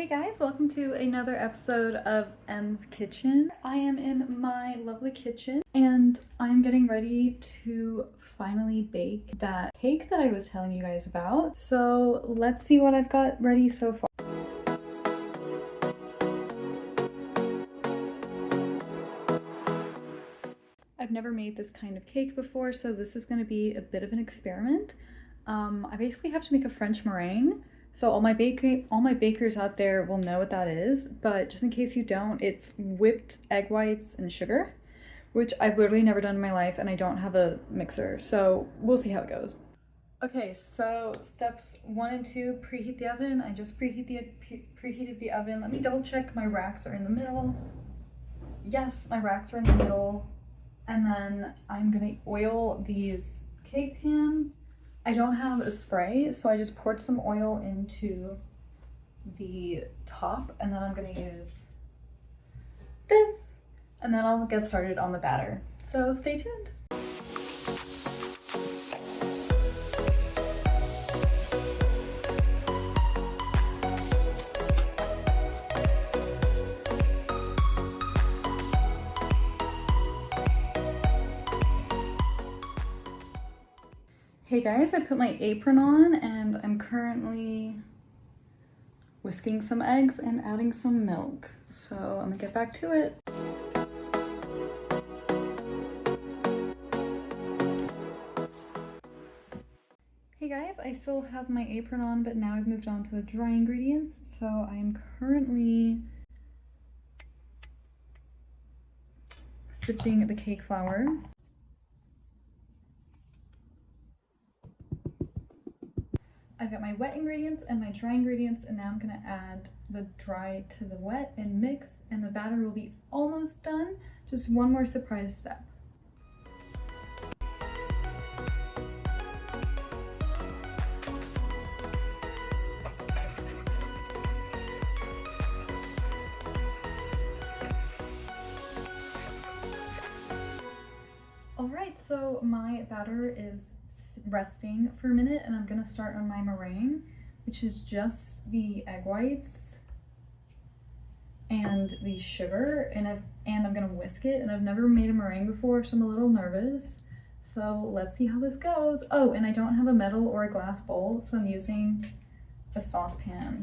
Hey guys, welcome to another episode of M's Kitchen. I am in my lovely kitchen and I'm getting ready to finally bake that cake that I was telling you guys about. So let's see what I've got ready so far. I've never made this kind of cake before, so this is going to be a bit of an experiment. I basically have to make a French meringue. So all my bakers out there will know what that is, but just in case you don't, it's whipped egg whites and sugar, which I've literally never done in my life, and I don't have a mixer, so we'll see how it goes. Okay, so steps 1 and 2, preheat the oven. I just preheated the oven. Let me double check my racks are in the middle. Yes, my racks are in the middle. And then I'm gonna oil these cake pans. I don't have a spray, so I just poured some oil into the top, and then I'm gonna use this, and then I'll get started on the batter. So stay tuned. Hey guys, I put my apron on and I'm currently whisking some eggs and adding some milk. So I'm gonna get back to it. Hey guys, I still have my apron on, but now I've moved on to the dry ingredients. So I'm currently sifting the cake flour. I've got my wet ingredients and my dry ingredients, and now I'm gonna add the dry to the wet and mix, and the batter will be almost done. Just one more surprise step. All right, so my batter is resting for a minute, and I'm gonna start on my meringue, which is just the egg whites and the sugar, and I'm gonna whisk it. And I've never made a meringue before, so I'm a little nervous. So let's see how this goes. Oh, and I don't have a metal or a glass bowl, so I'm using a saucepan.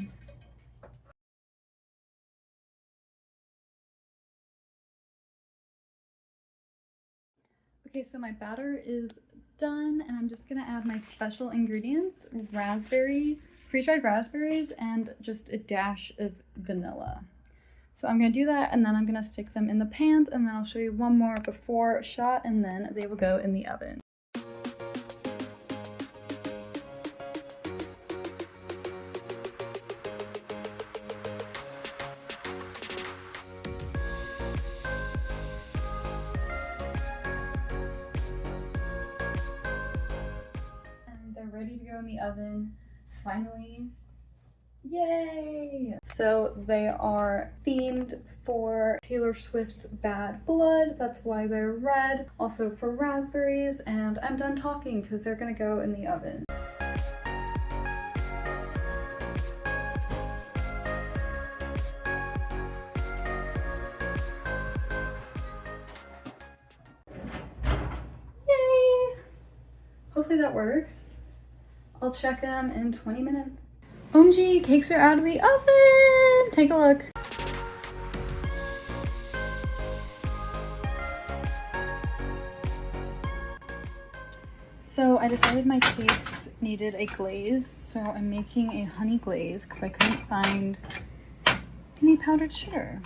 Okay, so my batter is done, and I'm just gonna add my special ingredients: freeze-dried raspberries, and just a dash of vanilla. So I'm gonna do that, and then I'm gonna stick them in the pans, and then I'll show you one more before shot, and then they will go in the oven. Ready to go in the oven, finally. Yay! So they are themed for Taylor Swift's Bad Blood, that's why they're red. Also for raspberries, and I'm done talking because they're gonna go in the oven. Yay! Hopefully that works. I'll check them in 20 minutes. OMG, cakes are out of the oven! Take a look. So I decided my cakes needed a glaze, so I'm making a honey glaze because I couldn't find any powdered sugar.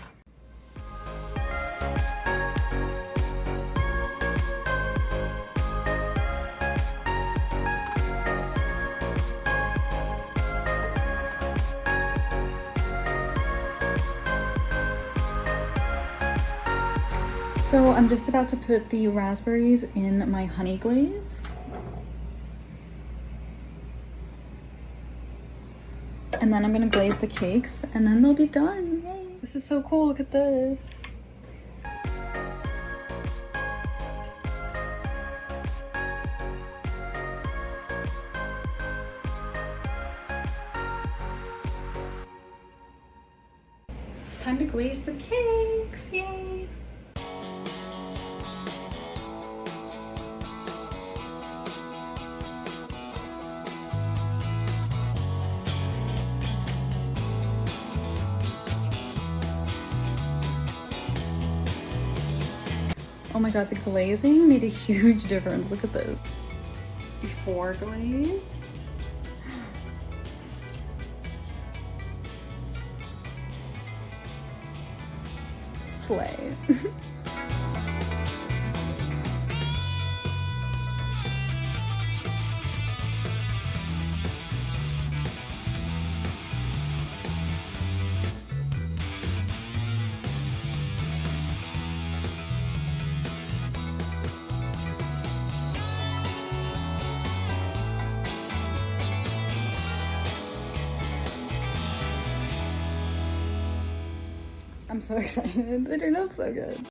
So I'm just about to put the raspberries in my honey glaze. And then I'm gonna glaze the cakes, and then they'll be done. Yay! This is so cool, look at this. time to glaze the cakes, yay! Oh my god, the glazing made a huge difference. Look at this. Before glaze. Slay. I'm so excited. They turned out so good.